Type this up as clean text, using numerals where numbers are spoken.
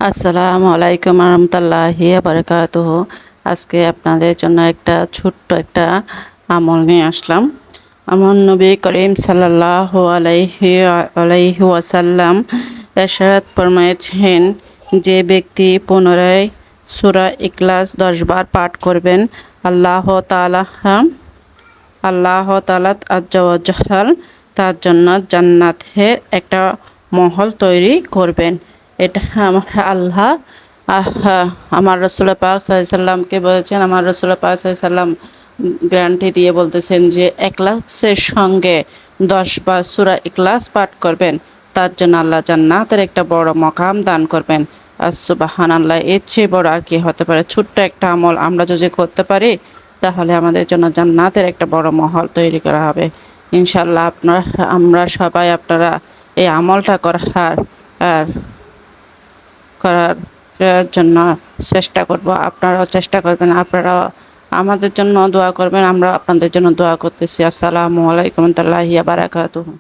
আসসালামু আলাইকুম রহমতুল্লাহি বারাকাতুহু। আজকে আপনাদের জন্য একটা ছোট্ট একটা আমল নিয়ে আসলাম। আমার নবী করিম সাল্লাল্লাহু আলাইহি ওয়াসাল্লাম ইরশাদ ফরমায়েছেন, যে ব্যক্তি পুনরায় সূরা ইখলাস 10 বার পাঠ করবেন, আল্লাহ তাআলা আজ্জা ওয়া জাল তার জন্য জান্নাতের একটা মহল তৈরি করবেন। এটা আমার রাসূল পাক সাল্লাল্লাহু আলাইহি সাল্লামকে বলেছেন। আমার রাসূল পাক সাল্লাল্লাহু আলাইহি সাল্লাম গ্যারান্টি দিয়ে বলতেছেন যে ইখলাসের সঙ্গে 10 বার সূরা ইখলাস পাঠ করবেন, তার জন্য আল্লাহ জান্নাতের একটা বড় মাকাম দান করবেন। সুবহানাল্লাহ, এর চেয়ে বড় আর কি হতে পারে? ছোট্ট একটা আমল আমরা যদি করতে পারি, তাহলে আমাদের জন্য জান্নাতের একটা বড় মহল তৈরি করা হবে ইনশাআল্লাহ। আমরা সবাই আপনারা এই আমলটা করার জন্য চেষ্টা করব। আপনারাও চেষ্টা করবেন, আপনারাও আমাদের জন্য দোয়া করবেন, আমরা আপনাদের জন্য দোয়া করতেছি। আসসালামু আলাইকুম ওয়া রাহমাতুল্লাহি ওয়া বারাকাতুহু।